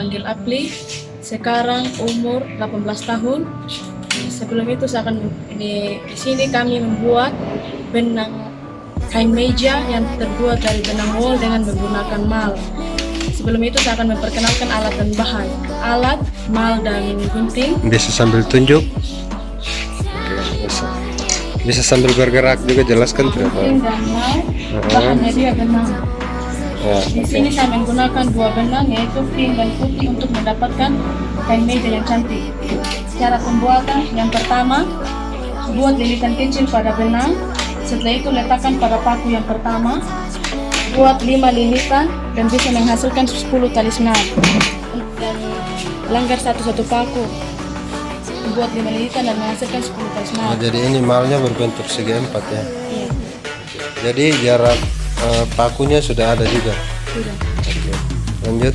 panggil Apli. Sekarang umur 18 tahun. Sebelum itu saya akan di sini kami membuat benang kain meja yang terbuat dari benang wol dengan menggunakan mal. Sebelum itu saya akan memperkenalkan alat dan bahan. Alat, mal, dan gunting. Bisa sambil tunjuk. Bisa sambil bergerak juga, jelaskan tidak? Gunting dan mal, bahannya dia benang. Di sini saya menggunakan dua benang yaitu pink dan putih untuk mendapatkan kain meja yang cantik. Cara pembuatan yang pertama, buat lilitan kecil pada benang. Setelah itu letakkan pada paku yang pertama. Buat 5 lilitan dan bisa menghasilkan 10 tali senar. Dan langgar satu paku. Buat 5 lilitan dan menghasilkan 10 tali senar. Jadi ini malnya berbentuk segi 4 ya. Iya. Jadi jarak pakunya sudah ada juga. Sudah. Oke. Lanjut.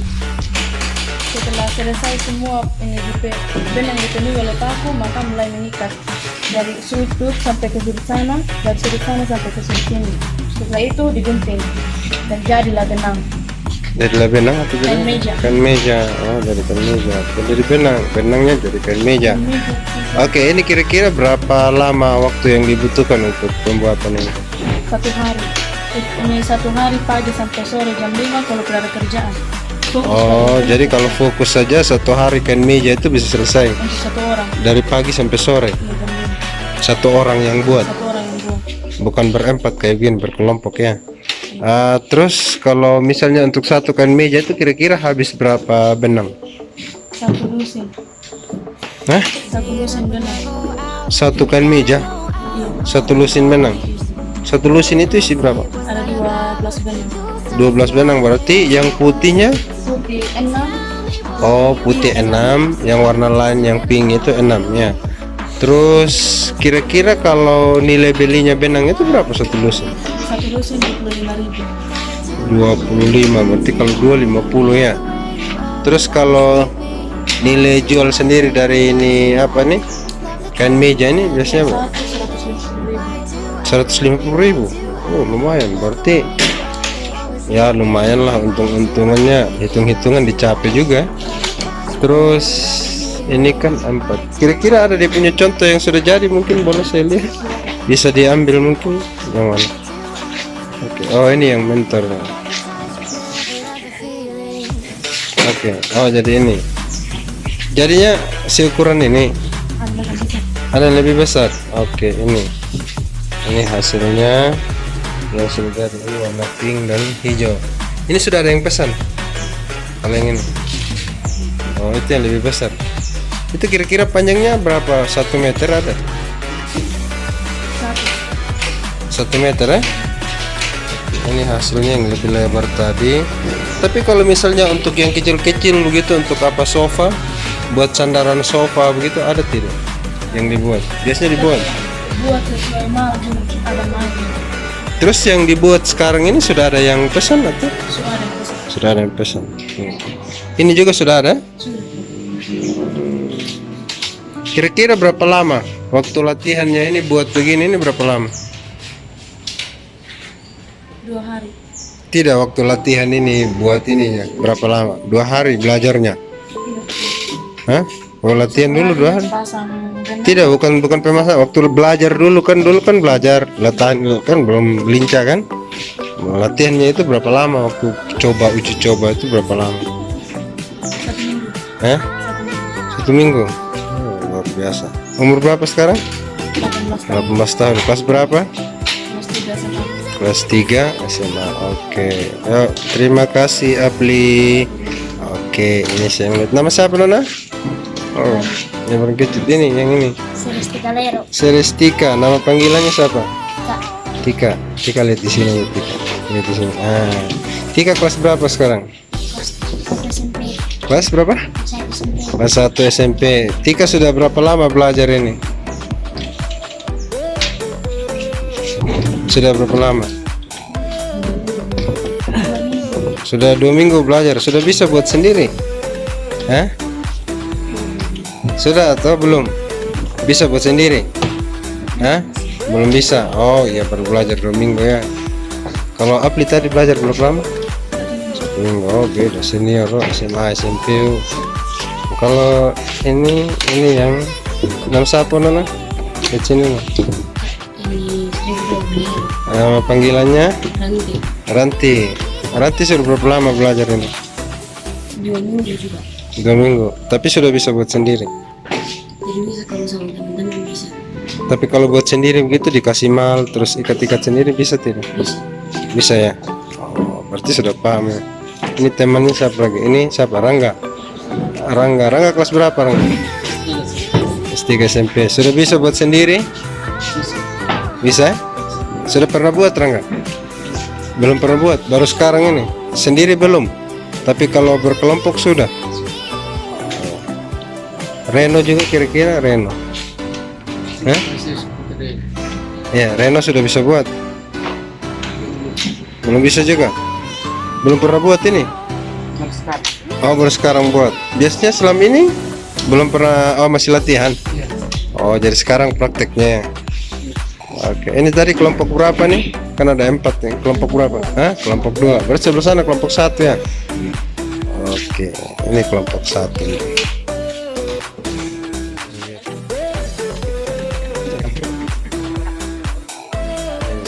Setelah selesai semua benang dipenuhi oleh paku, maka mulai mengikat dari sudut sampai ke sudut sana, dari sudut sana sampai ke sudut sini. Setelah itu digunting dan jadilah benang. Jadilah benang atau jadi Kain meja. kain meja. Oh, jadi kain meja. Jadi benang, benangnya jadi kain meja. Kain meja. Oke, ini kira-kira berapa lama waktu yang dibutuhkan untuk pembuatan ini? 1 hari. Ini 1 hari pagi sampai sore jam 5 kalau tidak ada kerjaan. Fokus Oh, jadi kalau fokus saja 1 hari kain meja itu bisa selesai untuk 1 orang. dari pagi sampai sore. Iya, jam 5. 1 orang yang buat, 1 orang yang buat. bukan berempat kayak gini, berkelompok ya. Terus kalau misalnya untuk 1 kain meja itu kira-kira habis berapa benang? 1 lusin. Hah? 1 lusin benang. 1 kain meja? Iya. 1 lusin benang? 1 lusin itu isi berapa? Ada 12 benang. 12 benang, berarti yang putihnya? Putih 6. Oh, putih 6, yang warna lain yang pink itu 6 ya. Terus kira-kira kalau nilai belinya benang itu berapa 1 lusin? 1 lusin 25.000. 25, berarti kalau 2 50 ya. Terus kalau nilai jual sendiri dari ini apa nih? Kain meja ini biasanya berapa? 150.000. Oh, lumayan, berarti ya lumayan lah untung-untungannya, hitung-hitungan dicapai juga. Terus ini kan 4. Kira-kira ada dia punya contoh yang sudah jadi, mungkin boleh saya lihat, bisa diambil mungkin yang mana? Oke. Oh, ini yang mentor. Oke. Oh, jadi ini jadinya seukuran ini ada yang lebih besar. Oke, ini hasilnya yang sudah jadi, ini warna pink dan hijau. Ini sudah ada yang pesan kalau yang ini. Oh, itu yang lebih besar. Itu kira-kira panjangnya berapa? 1 meter ada? 1 meter ya? Ini hasilnya yang lebih lebar tadi. Tapi kalau misalnya untuk yang kecil-kecil begitu, untuk apa, sofa, buat sandaran sofa begitu, ada tidak yang dibuat? Biasanya dibuat. Buat sesuai mal, ada mal. Terus yang dibuat sekarang ini sudah ada yang pesan atau? Suara yang besar. Sudah ada yang pesan. Ini juga sudah ada? Sudah. Kira-kira berapa lama waktu latihannya ini buat begini, ini berapa lama? 2 hari. Tidak, waktu latihan ini buat ininya berapa lama? 2 hari belajarnya? Hah? Oh, latihan dulu 2 hari? Pasang benang. Tidak, bukan pemasangan. Waktu belajar dulu kan belajar latihan kan belum lincah kan? Latihannya itu berapa lama waktu uji coba itu berapa lama? 1 minggu. Hah? 1 minggu. Oh, luar biasa. Umur berapa sekarang? 18 tahun. 18 tahun. Kelas berapa? Kelas 3 SMA. Kelas 3 SMA. Oke. Yuk, terima kasih Apli. Oke, ini saya melihat. Nama siapa Nona? Oh, yang paling kecil ini, yang ini. Seristika Lero. Seristika. Nama panggilannya siapa? Kak. Tika. Tika, lihat di sini, lihat Tika. Lihat di sini. Tika kelas berapa sekarang? SMP. Kelas berapa? Kelas 1 SMP. Tika sudah berapa lama belajar ini? Sudah berapa lama? Sudah 2 minggu belajar. Sudah bisa buat sendiri? Hah? Sudah atau belum? Bisa buat sendiri? Hah? Belum bisa. Oh iya, baru belajar 2 minggu ya. Kalau Apli tadi belajar berapa lama? Minggu. Oh beda senior, oh, SMA SMP. Kalau ini yang nama siapa nana? Di sini nah. Panggilannya Ranti. Ranti sudah berapa lama belajar ini? 2 minggu juga. 2 minggu. Tapi sudah bisa buat sendiri. Jadi bisa kalau sama teman-teman bisa. Tapi kalau buat sendiri begitu dikasih mal terus ikat-ikat sendiri bisa tidak? Bisa. Bisa ya. Oh, berarti sudah paham ya. Ini temannya siapa lagi? Ini siapa? Rangga. Rangga kelas berapa Rangga? S3 SMP. Sudah bisa buat sendiri? Bisa? Sudah pernah buat Rangga? Belum pernah buat, baru sekarang ini. Sendiri belum. Tapi kalau berkelompok sudah. Reno juga kira-kira Reno. Hah? Ya, Reno sudah bisa buat. Belum bisa juga. Belum pernah buat ini. Oh, baru sekarang buat. Biasanya selama ini belum pernah. Oh, masih latihan. Oh, jadi sekarang prakteknya. Oke, ini tadi kelompok berapa nih? Kan ada 4 nih. Kelompok berapa? Hah? Kelompok 2. Berarti sebelah sana kelompok 1 ya. Oke, ini kelompok 1.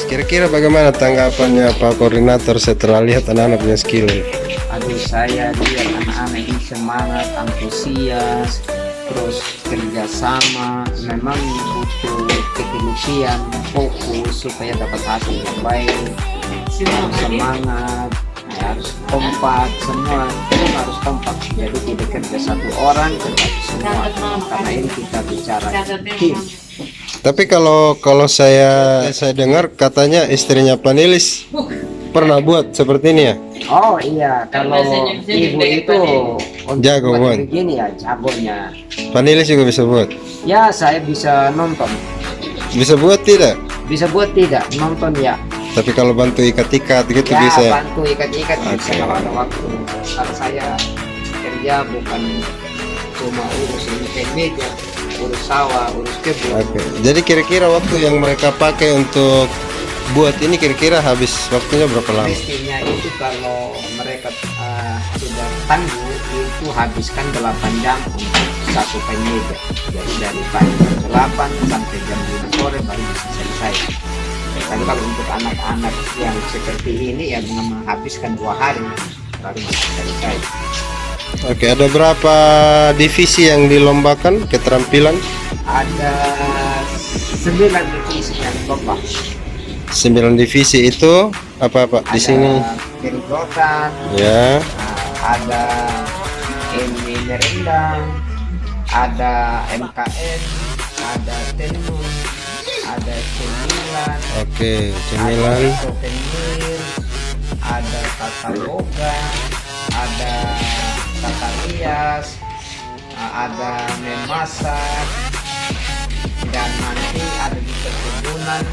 Kira-kira bagaimana tanggapannya Pak Koordinator setelah lihat anak-anak punya skill? Aduh, saya lihat anak-anak ini semangat, antusias, terus kerjasama, memang butuh ketelitian, fokus supaya dapat hasil yang baik, harus semangat, harus kompak, semua harus kompak, jadi tidak kerja satu orang, kerja semua, karena ini kita bicara tim. Tapi kalau saya dengar katanya istrinya panelis pernah buat seperti ini ya? Oh iya, kalau ibu itu untuk Jago buat. begini ya, jagonya. Panelis juga bisa buat. Ya, saya bisa nonton. Bisa buat tidak? Bisa buat tidak, nonton ya. Tapi kalau bantu ikat-ikat gitu Ya, bisa ya? bantu ikat-ikat bisa Oke. kalau ada waktu. Kalau saya kerja bukan cuma urus ini media, urus sawah, urus kebun. Oke. Jadi kira-kira waktu yang mereka pakai untuk buat ini kira-kira habis waktunya berapa lama? Mestinya itu kalau mereka sudah tangguh itu habiskan 8 jam untuk satu penyedia. Jadi dari pagi jam 8 sampai jam 5 sore baru bisa selesai. Tapi kalau untuk anak-anak yang seperti ini ya menghabiskan 2 hari baru bisa selesai. Oke, ada berapa divisi yang dilombakan keterampilan? Ada 9 divisi yang lomba. 9 divisi itu apa di sini? Keridotan, Ya. ada ini merendang, ada MKN, ada tenun, ada cemilan, Oke, cemilan. ada souvenir, ada tata boga, ada tata rias, ada memasak, dan nanti ada di perkebunan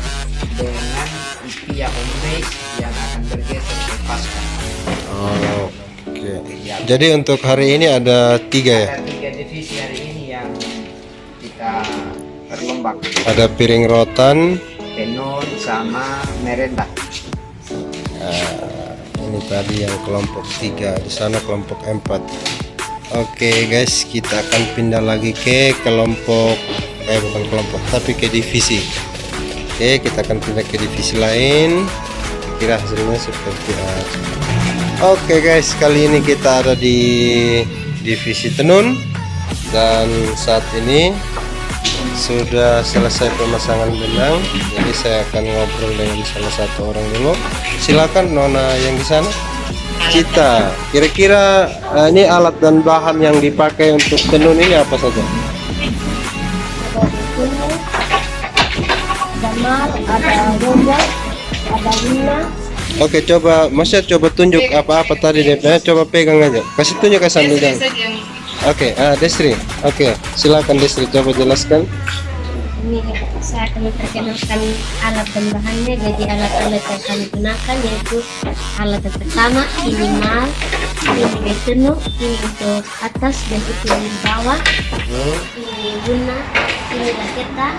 dengan Ipia Home Base yang akan bergeser ke Pasca. Oh, oke. Jadi untuk hari ini ada 3 ya? Ada 3 divisi hari ini yang kita perlombak, Ada piring rotan. tenun sama merenda. Ini tadi yang kelompok 3, di sana kelompok 4. Oke guys, kita akan pindah lagi ke kelompok bukan kelompok tapi ke divisi. Oke, kita akan pindah ke divisi lain. Kira hasilnya seperti apa. Oke guys, kali ini kita ada di divisi tenun dan saat ini sudah selesai pemasangan benang. Jadi saya akan ngobrol dengan salah satu orang dulu. Silakan Nona yang di sana. Cita, kira-kira ini alat dan bahan yang dipakai untuk tenun ini apa saja? Ada roda, ada lina. Oke, coba coba tunjuk apa-apa tadi DP. Coba pegang aja. Kasih tunjuk ke sambil jalan. Oke, Destri. Oke, silakan Destri coba jelaskan. Ini saya akan memperkenalkan alat dan bahannya. Jadi alat-alat yang kami gunakan yaitu alat yang pertama ini mal, ini tenun, ini untuk atas dan itu di bawah, ini guna, ini raketa,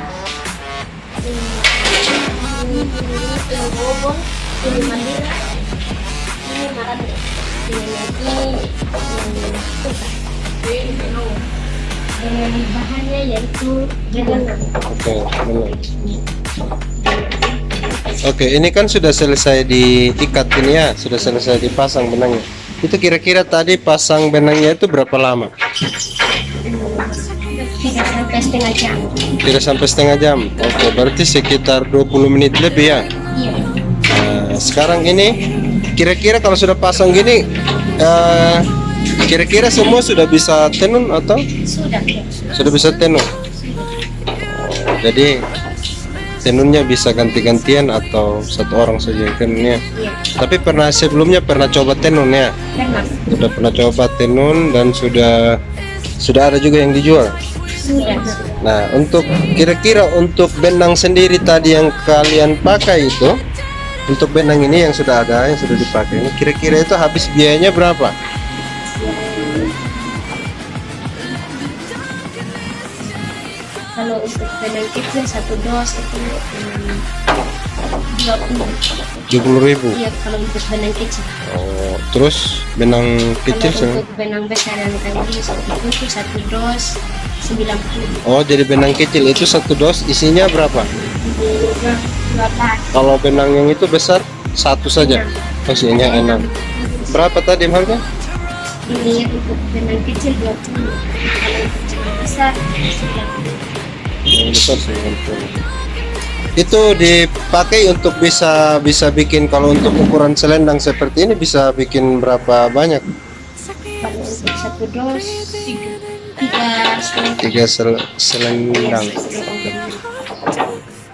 ini bobol, ini mandira, ini marabel. dengan bahannya yaitu benang. Oke, benar. Oke, ini kan sudah selesai diikat ini ya, sudah selesai dipasang benangnya. Itu kira-kira tadi pasang benangnya itu berapa lama? 3 sampai setengah jam. 3 sampai setengah jam. Oke, berarti sekitar 20 menit lebih ya. Iya. Nah, sekarang ini kira-kira kalau sudah pasang gini, kira-kira semua sudah bisa tenun atau Sudah. Ya. sudah bisa tenun? Jadi tenunnya bisa ganti-gantian atau satu orang saja yang tenunnya. Iya. Tapi sebelumnya pernah coba tenun ya? Benang. Sudah pernah coba tenun dan sudah ada juga yang dijual. Sudah. Nah, untuk kira-kira untuk benang sendiri tadi yang kalian pakai itu, untuk benang ini yang sudah ada, yang sudah dipakai ini, kira-kira itu habis biayanya berapa? Kalau untuk benang kecil 1 dos itu 20.000. Iya, kalau untuk benang kecil. Oh, terus benang kecil Kalau untuk benang besar yang tadi 1 dos 90. Oh, jadi benang kecil itu 1 dos isinya berapa? Kalau benang yang itu besar satu saja, isinya 6. Berapa tadi harga? Ini untuk benang kecil 20. Kalau untuk benang besar 90. Yang besar 90. Itu dipakai untuk bisa bikin, kalau untuk ukuran selendang seperti ini bisa bikin berapa banyak? Kalau untuk 1 dos 3 selendang.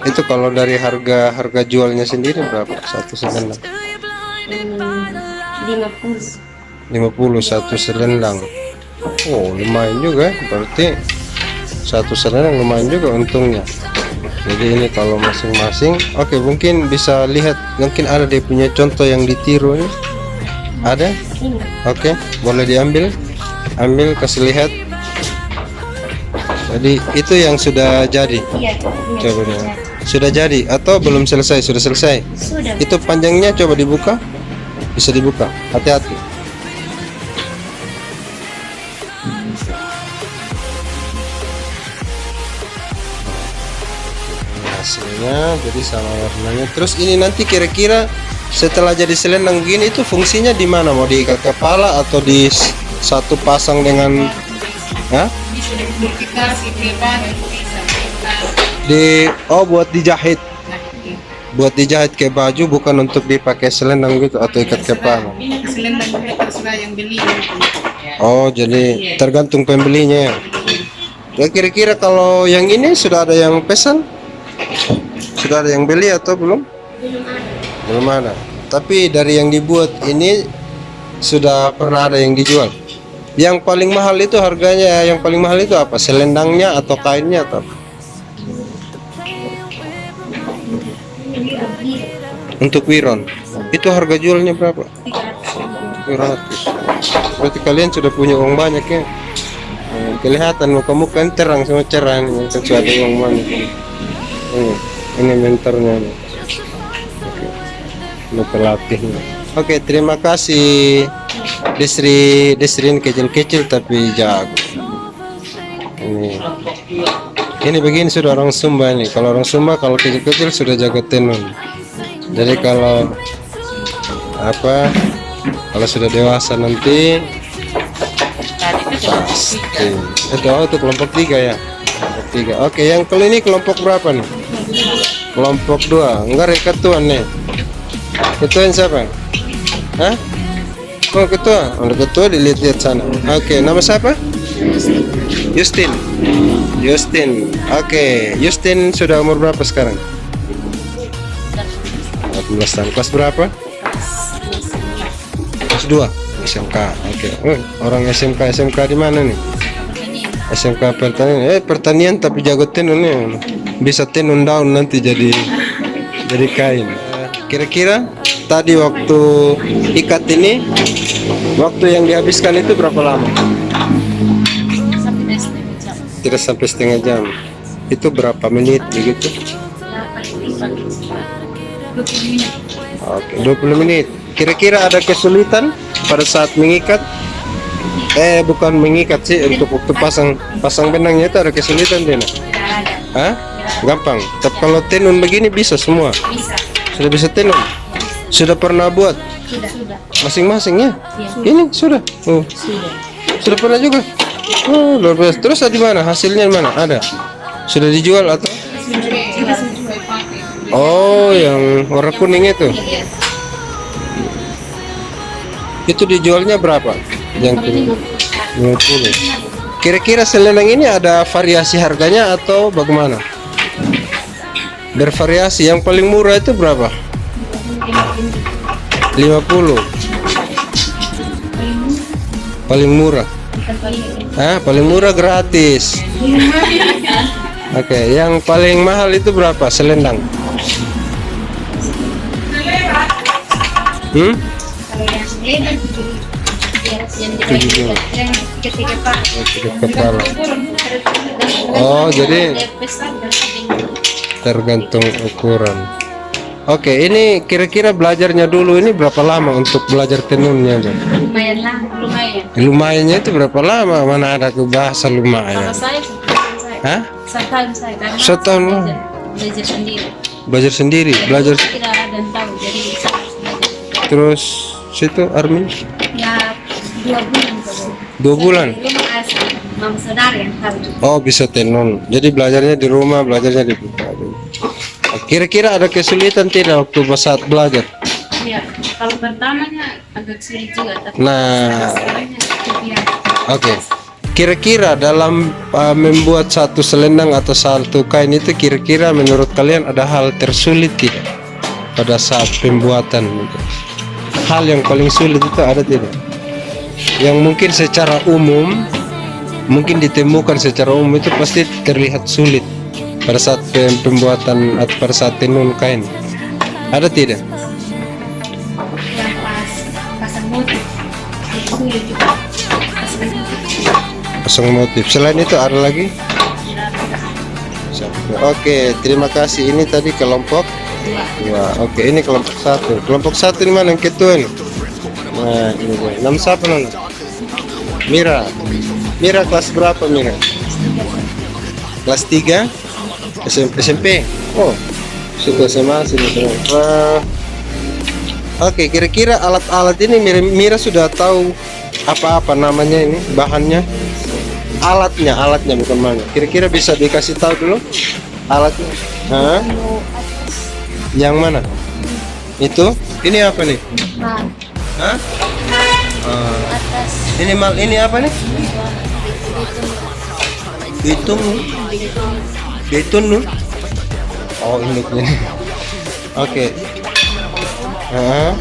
Itu kalau dari harga jualnya sendiri berapa satu selendang? 50 satu selendang. Oh, lumayan juga, berarti satu selendang lumayan juga untungnya. Jadi ini kalau masing-masing, oke, mungkin bisa lihat, mungkin ada dia punya contoh yang ditiru ini. Ada? Oke, boleh diambil, kasih lihat. Jadi itu yang sudah jadi. Iya, Coba deh. Sudah jadi atau belum selesai? Sudah selesai. sudah. Itu panjangnya coba dibuka. Bisa dibuka. Hati-hati. Hasilnya jadi sama warnanya. Terus ini nanti kira-kira setelah jadi selendang begini itu fungsinya di mana? Mau diikat kepala atau di satu pasang dengan Hah? Buat dijahit. Buat dijahit ke baju, bukan untuk dipakai selendang gitu atau ikat kepala. Ini selendang juga terserah yang beli. Oh, jadi tergantung pembelinya ya. Ya, kira-kira kalau yang ini sudah ada yang pesan? Sudah ada yang beli atau belum? Belum ada. Tapi dari yang dibuat ini sudah pernah ada yang dijual. Yang paling mahal itu harganya, yang paling mahal itu apa? Selendangnya atau kainnya atau apa? Untuk wiron itu harga jualnya berapa? 300. Berarti kalian sudah punya uang banyak ya. Kelihatan muka-muka terang semua cerah nih, sudah ada uang banyak. Ini mentornya nih. Oke. Ini pelatihnya. Oke, terima kasih. Desrin kecil-kecil tapi jago. Ini begini sudah orang Sumba nih. Kalau orang Sumba kalau kecil-kecil sudah jago tenun. Jadi kalau kalau sudah dewasa nanti pasti. Itu kelompok 3 ya. Kelompok 3. Oke, yang kalau ini kelompok berapa nih? Kelompok 2. Enggak, ketuaan nih. Ketuaan siapa? Hah? Oh, ketua. Oh, ketua dilihat sana. Oke, nama siapa? Justin. Oke, Justin sudah umur berapa sekarang? 18 tahun. Kelas berapa? Kelas 2. SMK. Oke. Orang SMK di mana nih? SMK pertanian. Pertanian tapi jago tenun nih. Bisa tenun daun nanti jadi kain. Kira-kira tadi waktu ikat ini, waktu yang dihabiskan itu berapa lama? Tidak sampai setengah jam. Itu berapa menit begitu? 20 menit. Oke, 20 menit. Kira-kira ada kesulitan pada saat mengikat, bukan mengikat sih, untuk waktu pasang benangnya itu ada kesulitan tidak? Hah? Gampang. Tapi kalau tenun begini bisa semua. Bisa. Sudah bisa tenun. Sudah pernah buat Sudah. masing-masing ya? Ini sudah. Oh. Sudah pernah juga. Oh, luar biasa. Terus di mana? Hasilnya di mana? Ada. Sudah dijual atau? Kita sesuai pakai. Oh, yang warna kuning itu. Itu dijualnya berapa? Yang kuning. 50. Kira-kira selendang ini ada variasi harganya atau bagaimana? Bervariasi. Yang paling murah itu berapa? 50. Paling murah. Paling murah gratis. Oke, yang paling mahal itu berapa selendang? Kalau yang lebar yang ketiga pak. Kepala. Oh, jadi Besar dan sedang. tergantung ukuran. Oke, ini kira-kira belajarnya dulu ini berapa lama untuk belajar tenunnya, Bang? Lumayan lah. Lumayan. Lumayannya itu berapa lama? Mana ada ke bahasa Kalau lumayan? saya, Hah? setahun saya karena Setahun. Belajar sendiri. Belajar sendiri, belajar tidak ada yang tahu jadi saya harus belajar. terus situ Armin Ya 2 bulan baru. 2 bulan. Di rumah asli, mama saudara yang tahu. Oh, bisa tenun. Jadi belajarnya di rumah, belajarnya di Kira-kira ada kesulitan tidak waktu saat belajar? Ya, kalau pertamanya agak sulit juga tapi Nah, setelahnya ya. oke. Kira-kira dalam membuat satu selendang atau satu kain itu kira-kira menurut kalian ada hal tersulit tidak pada saat pembuatan? Hal yang paling sulit itu ada tidak? Yang mungkin secara umum mungkin ditemukan secara umum itu pasti terlihat sulit pada saat pembuatan atau pada saat tenun kain. Ada tidak? Yang pas pasang motif. Sulit juga. Pasang motif. Selain itu ada lagi? Oke, terima kasih. Ini tadi kelompok 2. Oke, ini kelompok 1. Kelompok 1 di mana yang ketua ini? Nah, ini dia. Nama siapa nama? Mira. Mira kelas berapa Mira? Kelas 3? SMP? Oh, sudah SMA sini. Oke, kira-kira alat-alat ini Mira sudah tahu apa-apa namanya ini, bahannya? Alatnya bukan mana. Kira-kira bisa dikasih tahu dulu alatnya? Hah? Yang mana? Itu? Ini apa nih? Mal. Hah? Atas Ini mal, ini apa nih? Hitung. Hitung nu? Oh, induknya. Oke. Hah?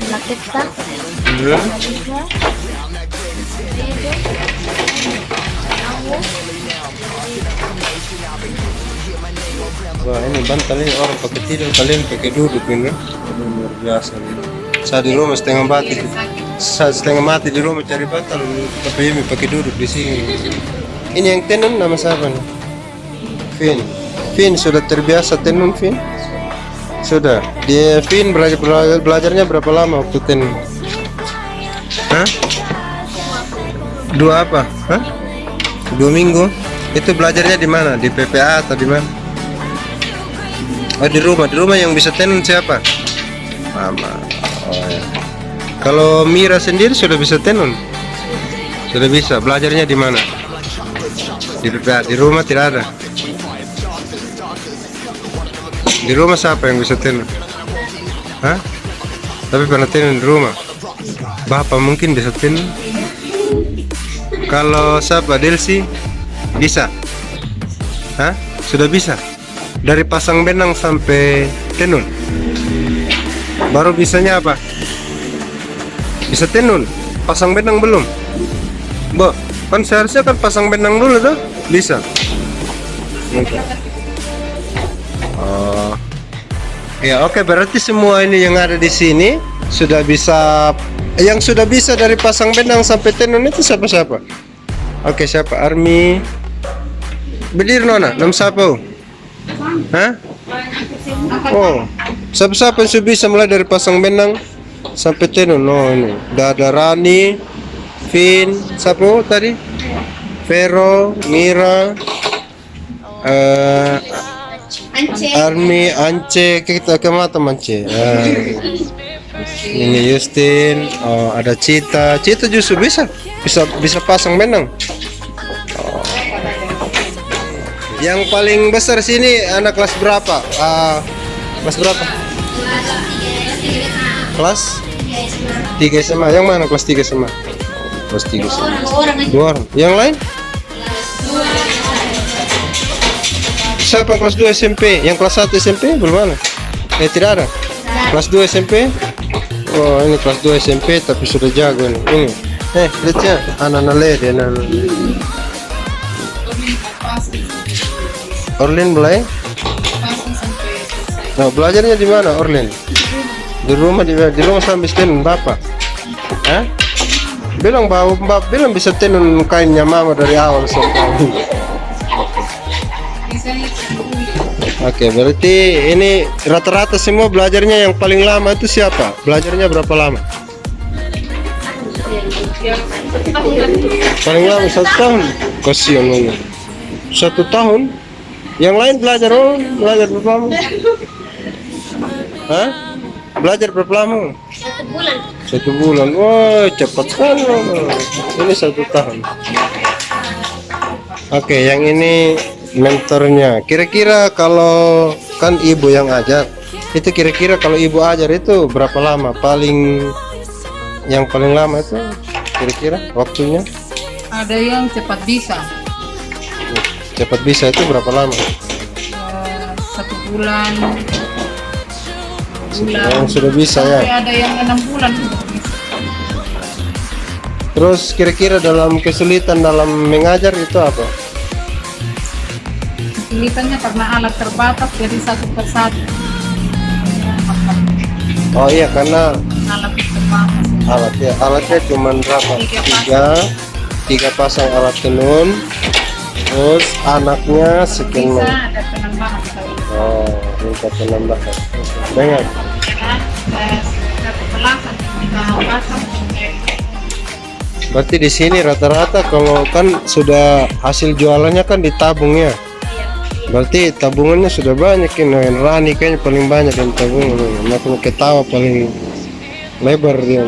laketa. Wah, ini bantal ini orang pakai tidur, kalian pakai duduk ini. Luar biasa nih. Saya di rumah setengah mati. Saya setengah mati di rumah cari bantal, tapi ini pakai duduk di sini. Ini yang tenun nama siapa nih? Vin. Vin sudah terbiasa tenun, Vin? Sudah. Dia Vin belajarnya berapa lama waktu tenun? Hah? 2 apa? Hah? 2 minggu? Itu belajarnya di mana? Di PPA atau di mana? Oh, di rumah. Di rumah yang bisa tenun siapa? Mama. Oh, ya. Kalau Mira sendiri sudah bisa tenun? Sudah bisa. Belajarnya di mana? Di PPA. Di rumah tidak ada. Di rumah siapa yang bisa tenun? Hah? Tapi pernah tenun di rumah. Bapak mungkin bisa tenun. Kalau siapa? Delsi bisa? Hah? Sudah bisa? Dari pasang benang sampai tenun. Baru bisanya apa? Bisa tenun. Pasang benang belum? Bo, kan seharusnya kan pasang benang dulu tuh. Bisa. Oh. Ya, oke, berarti semua ini yang ada di sini sudah bisa. Yang sudah bisa dari pasang benang sampai tenun itu siapa-siapa? Oke, siapa? Army. Berdiri Nona, nam siapa? Hah? Oh, siapa-siapa yang sudah bisa mulai dari pasang benang sampai tenun. Oh ini, udah ada Rani, Vin, siapa tadi? Vero, Mira, Army, Ance, kita ke mata Ance. Ini Justin, oh, ada Cita justru bisa pasang benang. Oh. Yang paling besar sini anak kelas berapa? Kelas berapa? Kelas 3 SMA. Yang mana kelas 3 SMA? Kelas 3 SMA. 2 orang. Yang lain? Siapa kelas 2 SMP? Yang kelas 1 SMP belum ada? Tidak ada. Kelas 2 SMP? Oh, ini kelas 2 SMP tapi sudah jago nih. Ini. Lihat ya, anak-anak lede, anak-anak lede. Orlin mulai? Nah, belajarnya di mana Orlin? Di rumah sambil tenun bapak. Hah? Bilang bapak bilang bisa tenun kainnya mama dari awal sampai. Oke, berarti ini rata-rata semua belajarnya yang paling lama itu siapa? Belajarnya berapa lama? Paling lama 1 tahun. Kasihan banget. 1 tahun. Yang lain belajar berapa lama? Hah? Belajar berapa lama? 1 bulan. 1 bulan. Wah, cepat sekali. Ini 1 tahun. Oke, yang ini mentornya. Kira-kira kalau kan ibu yang ajar, itu kira-kira kalau ibu ajar itu berapa lama? Yang paling lama itu kira-kira waktunya? Ada yang cepat bisa. Cepat bisa itu berapa lama? 1 bulan. Yang sudah bisa ya. Sampai ada yang 6 bulan. Terus kira-kira dalam kesulitan dalam mengajar itu apa? Kesulitannya karena alat terbatas jadi 1 persatu. Oh iya, karena Alat terbatas. alatnya cuma berapa? 3 pasang alat tenun. Terus anaknya sekian. Bisa ada penambahan. Oh, minta penambahan. Dengan berarti di sini rata-rata kalau kan sudah hasil jualannya kan ditabung ya. Berarti tabungannya sudah banyak ini. Rani kayaknya paling banyak yang tabungan. Makanya ketawa paling lebar dia.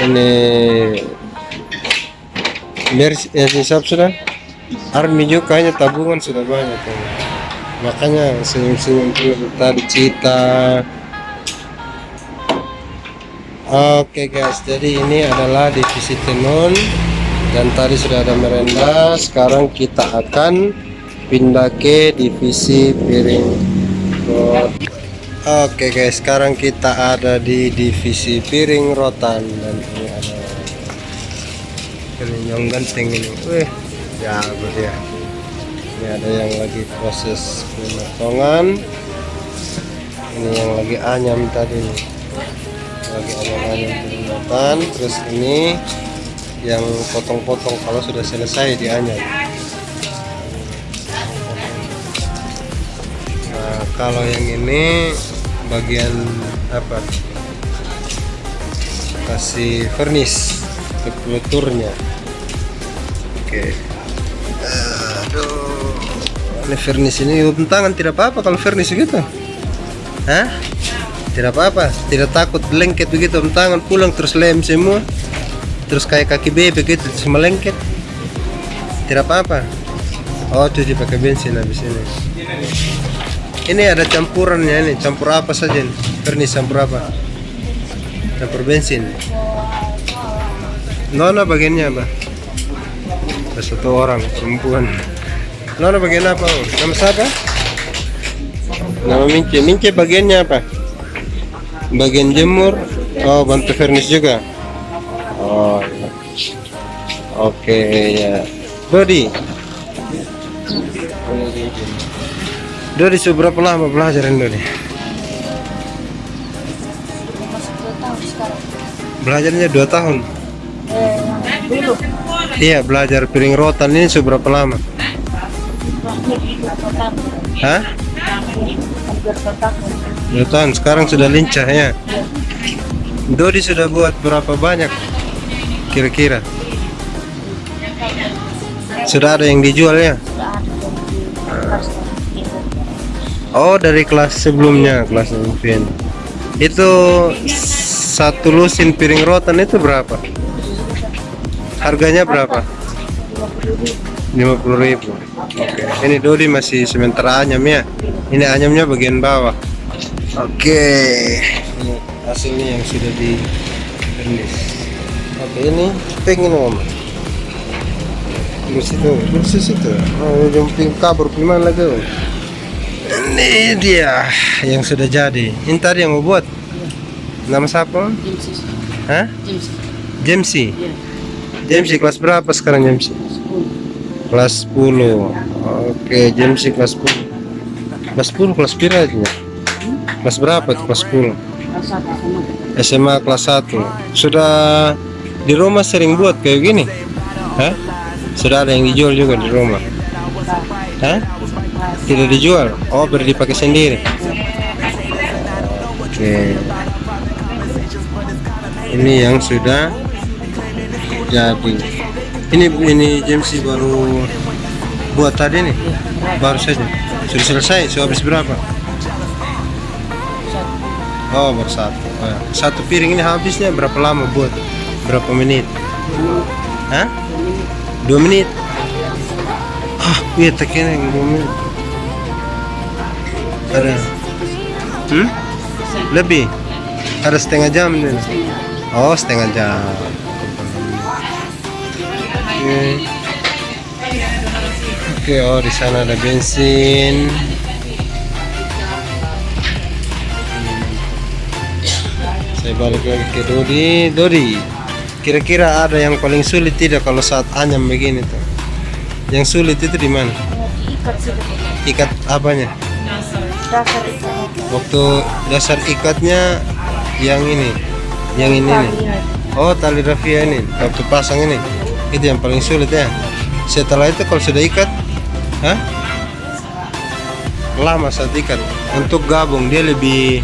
Ini siap sudah. Army juga kayaknya tabungan sudah banyak. Makanya senyum-senyum dulu tadi Cita. Oke guys, jadi ini adalah divisi tenun dan tadi sudah ada merenda. Sekarang kita akan pindah ke divisi piring. Oke guys, sekarang kita ada di divisi piring rotan dan ini ada yang ganteng ini. Ya ya. Ini ada yang lagi proses pemotongan. Ini yang lagi anyam tadi nih. Lagi anyam pemotongan. Terus ini yang potong-potong kalau sudah selesai dianyam. Nah, kalau yang ini bagian apa? Kasih vernis ke penuturnya. Oke. Aduh, ini vernis ini tangan tidak apa-apa kalau vernis gitu. Hah? Tidak apa-apa, tidak takut lengket begitu tangan pulang terus lem semua. Terus kayak kaki bebek gitu semua lengket. Tidak apa-apa. Oh, cuci pakai bensin habis ini. Ini ada campurannya ini, campur apa saja ini? Vernis campur apa? Campur bensin. Nona bagiannya apa? Ada 1 orang perempuan. Nona bagian apa? Nama siapa? Nama Mince bagiannya apa? Bagian jemur. Oh, bantu vernis juga. Oh, ya. Oke ya. Dodi, sudah berapa lama belajar Dodi? Masuk 2 tahun sekarang. Belajarnya 2 tahun. Dulu Iya, belajar piring rotan ini seberapa lama? Hah? 2 tahun. Sekarang sudah lincah ya. Dodi sudah buat berapa banyak kira-kira? Sudah ada yang dijual ya? Oh, dari kelas sebelumnya, kelas Alvin. Itu satu lusin piring rotan itu berapa? Harganya berapa? 50.000. Oke. Ini Dodi masih sementara anyam ya. Ini anyamnya bagian bawah. Oke. Ini hasilnya yang sudah di furnish. Oke, ini pengen om. Di situ. Oh, jumping kabur gimana lagi? Ini dia yang sudah jadi. Ini tadi yang mau buat. Nama siapa? Hah? Jamsi. Jamsi kelas berapa sekarang Jamsi? Kelas 10. Oke, Jamsi kelas 10. Kelas 10 kelas berapa? Kelas berapa tuh kelas 10? SMA kelas 1. Sudah di rumah sering buat kayak gini? Hah? Sudah ada yang dijual juga di rumah? Hah? Tidak dijual? Oh, baru dipakai sendiri. Oke. Ini yang sudah jadi. Ini James baru buat tadi nih. Baru saja. Sudah selesai. Sudah habis berapa? Oh, baru 1. Oh, ya. 1 piring ini habisnya berapa lama buat? Berapa menit? Hah? 2 menit. Ah, iya tekin yang 2 menit. Ada. Lebih. Ada setengah jam nih. Oh, setengah jam. Oke, oh di sana ada bensin. Saya balik lagi ke Dodi. Dodi, kira-kira ada yang paling sulit tidak kalau saat anyam begini tuh? Yang sulit itu di mana? Ikat apanya? Waktu dasar ikatnya yang ini nih. Oh, tali rafia ini. Waktu pasang ini. Itu yang paling sulit ya. Setelah itu kalau sudah ikat, hah? Lama saat ikat. Untuk gabung dia lebih.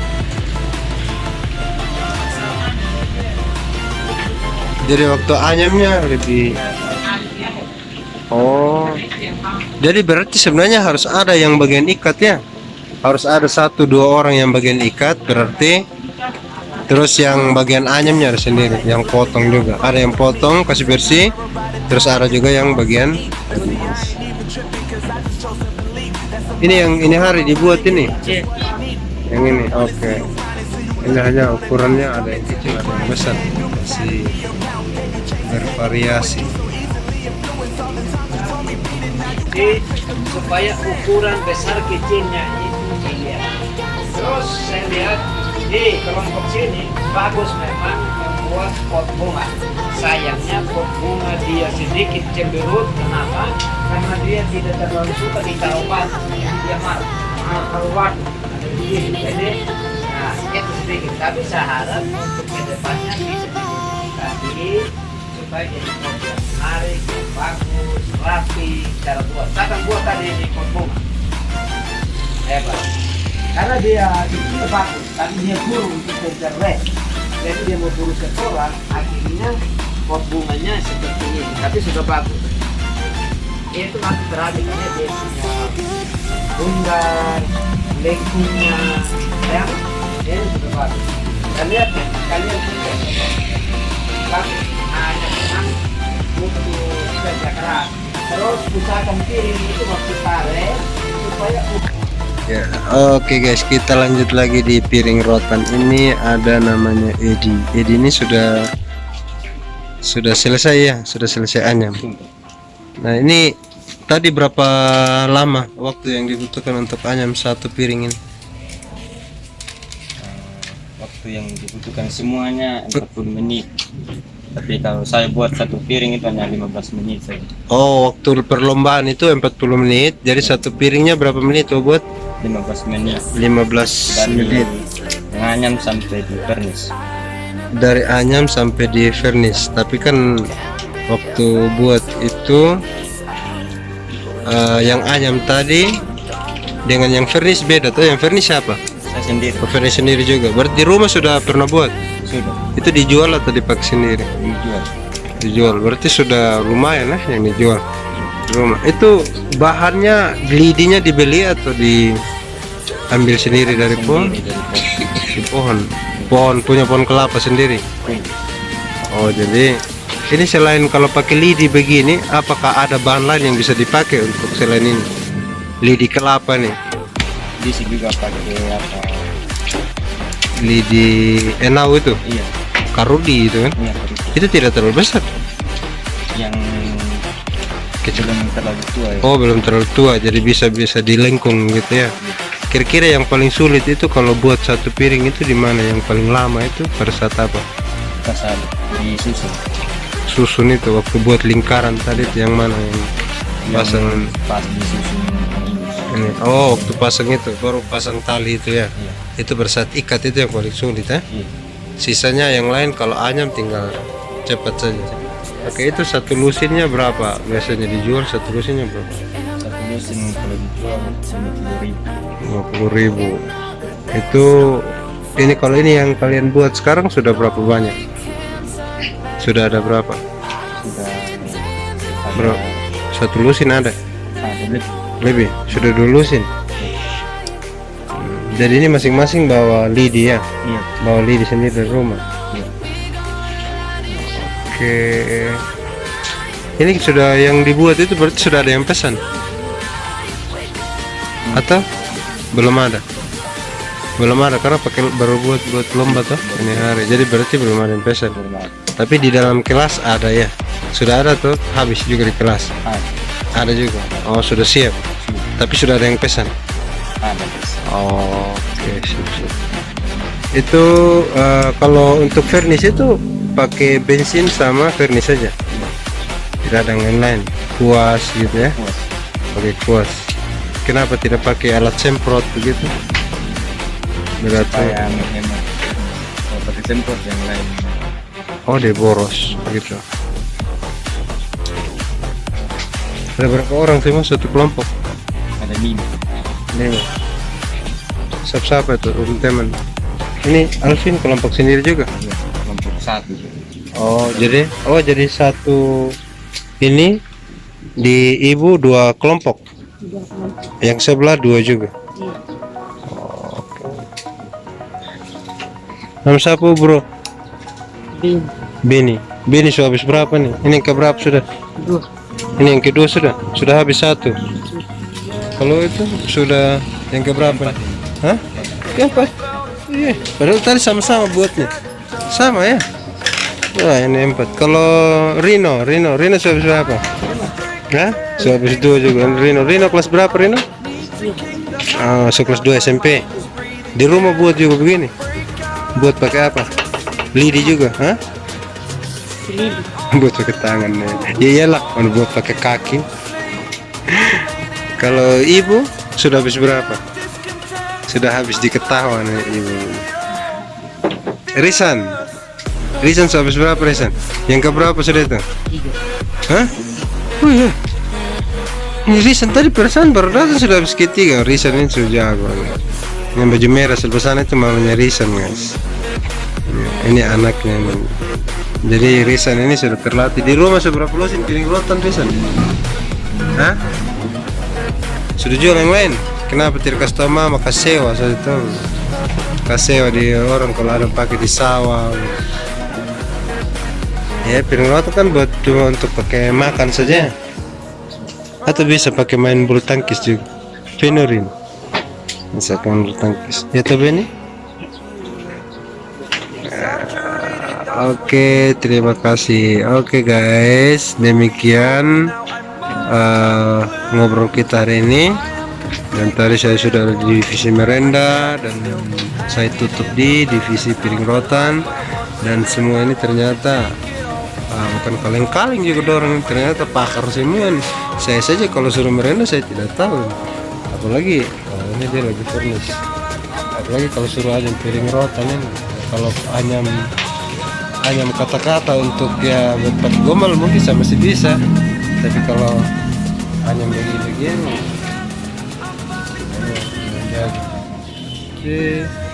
Jadi waktu anyamnya lebih. Oh. Jadi berarti sebenarnya harus ada yang bagian ikat ya. Harus ada 1-2 orang yang bagian ikat berarti. Terus yang bagian anyamnya ada sendiri, yang potong juga. Ada yang potong kasih bersih. Terus ada juga yang bagian. Ini hari dibuat ini. Yang ini, oke. Ini hanya ukurannya ada yang kecil, ada yang besar. Masih bervariasi. Jadi supaya ukuran besar kecilnya itu dilihat. Terus saya lihat di kelompok sini bagus memang membuat pot bunga. Sayangnya pot bunga dia sedikit cemberut. Kenapa? Karena dia tidak terlalu suka ditaruh batu. Jadi dia marah keluar. Jadi nah itu sedikit. Tapi saya harap untuk kedepannya bisa dikasih supaya jadi pot yang menarik, yang bagus, rapi, cara buat. Saya akan buat tadi di pot bunga. Hebat. Karena dia itu bagus, tapi dia burung untuk tercerleh. Jadi dia mau buru sekolah, akhirnya pot bunganya seperti ini, tapi sudah bagus. Itu nanti perhatikannya dia punya bundar, lekunya, ya, ini sudah bagus. Dan lihat nih, kalian punya bagus, hanya memang butuh kerja keras. Terus usahakan piring itu waktu tarik supaya Ya, oke guys, kita lanjut lagi di piring rotan ini. Ada namanya Edi. Edi ini sudah selesai ya, sudah selesai anyam. Nah, ini tadi berapa lama waktu yang dibutuhkan untuk anyam 1 piring ini? Waktu yang dibutuhkan semuanya 40 menit. Tapi kalau saya buat 1 piring itu hanya 15 menit saja. Oh, waktu perlombaan itu 40 menit. Jadi 1 piringnya berapa menit tuh buat? 15 menit. 15 Dari menit. anyam sampai di furnace. Dari anyam sampai di furnace. Tapi kan waktu buat itu yang ayam tadi dengan yang furnish beda tuh. Yang furnish siapa? Saya sendiri. Oh, furnish sendiri juga. Berarti di rumah sudah pernah buat? Sudah Itu dijual atau dipakai sendiri? dijual. Dijual. Berarti sudah lumayan lah yang dijual di rumah. Itu bahannya lidinya dibeli atau diambil sendiri dari pohon? Sendiri dari pohon. Di pohon. Pohon punya pohon kelapa sendiri. Oh, jadi ini selain kalau pakai lidi begini, apakah ada bahan lain yang bisa dipakai untuk selain ini? Lidi kelapa nih, Bisa juga pakai apa? lidi enau itu, Iya, karudi itu kan? iya. Itu tidak terlalu besar. Yang Kecil. belum terlalu tua ya. Oh, belum terlalu tua, jadi bisa dilengkung gitu ya. Kira-kira yang paling sulit itu kalau buat satu piring itu di mana? Yang paling lama itu pada saat apa? Pasal di susu. Susun itu waktu buat lingkaran tadi itu yang mana yang pasang Pas di susu ini? Oh, waktu pasang itu baru pasang tali itu ya. Iya. Itu bersaat ikat itu yang paling sulit ya. Iya. Sisanya yang lain kalau anyam tinggal cepat saja. Oke, itu satu lusinnya berapa? Biasanya dijual satu lusinnya berapa? Satu lusin kalau dijual 50.000. Itu ini kalau ini yang kalian buat sekarang sudah berapa banyak? Sudah ada berapa? Sudah Berapa? Satu lusin ada? lebih. Lebih? Sudah 2 lusin? Jadi ini masing-masing bawa lidi ya? Iya. Bawa lidi sendiri dari rumah? Iya. Oke. Ini sudah yang dibuat itu berarti sudah ada yang pesan? Atau belum ada? Belum ada karena baru buat lomba tuh ini hari. Jadi berarti belum ada yang pesan. Tapi di dalam kelas ada ya. Sudah ada tuh, habis juga di kelas. Ada juga. Oh, sudah siap. Tapi sudah ada yang pesan. Ada. Oh, oke, siap. Itu kalau untuk furnish itu pakai bensin sama furnish saja. Tidak ada yang lain. Kuas gitu ya. Puas. Pakai kuas. Kenapa tidak pakai alat semprot begitu? Berarti Supaya menghemat. Kalau pakai semprot yang lain. oh, dia boros begitu. Ada berapa orang sih mas satu kelompok? Ada 5. 5. Siapa itu teman? Ini Alvin kelompok sendiri juga? Iya, kelompok 1. jadi satu ini di ibu 2 kelompok. Yang sebelah 2 juga. Nama siapa bro? Bini. Bini sudah habis berapa nih? Ini yang keberapa sudah? 2. Ini yang kedua sudah? Sudah habis 1. Kalau itu sudah yang keberapa nih? Hah? Keempat? Iya. Padahal tadi sama-sama buatnya. Sama ya? Wah, ini 4. Kalau Rino sudah habis berapa? Hah? Sudah habis 2 juga. Rino kelas berapa Rino? Ah, kelas 2 SMP. Di rumah buat juga begini. Buat pakai apa? Lidi juga, hah? Buat pakai tangan ya. Ya iyalah, kalau buat pakai kaki. Kalau ibu sudah habis berapa? Sudah habis diketahui nih ibu. Risan sudah habis berapa Risan? Yang keberapa sudah itu? 3. Hah? Oh iya. Ini Risan tadi perasaan baru datang sudah habis ketiga. Risan ini sudah jago. Yang baju merah sebelah sana itu mamanya Risan guys. Ini anaknya. Jadi Risan ini sudah terlatih. Di rumah seberapa lusin piring rotan Risan? Hah? Sudah jual yang lain? Kenapa tidak kasih tahu mama? Kasih sewa saja tahu. Kasih sewa di orang kalau ada pakai di sawah. Ya piring rotan kan buat cuma untuk pakai makan saja. Atau bisa pakai main bulu tangkis juga. Penorin. Bisa main bulu tangkis. Ya tahu ini? Oke, terima kasih. Oke guys, demikian ngobrol kita hari ini. Dan tadi saya sudah ada di divisi merenda dan saya tutup di divisi piring rotan. Dan semua ini ternyata bukan kaleng-kaleng juga orang, ternyata pakar semua nih. Saya saja kalau suruh merenda saya tidak tahu. Apalagi ini dia lagi furnish. Apalagi kalau suruh aja piring rotan ini. Kalau hanya kata-kata untuk ya buat gombal mungkin saya masih bisa, tapi kalau hanya begini-begini, oke.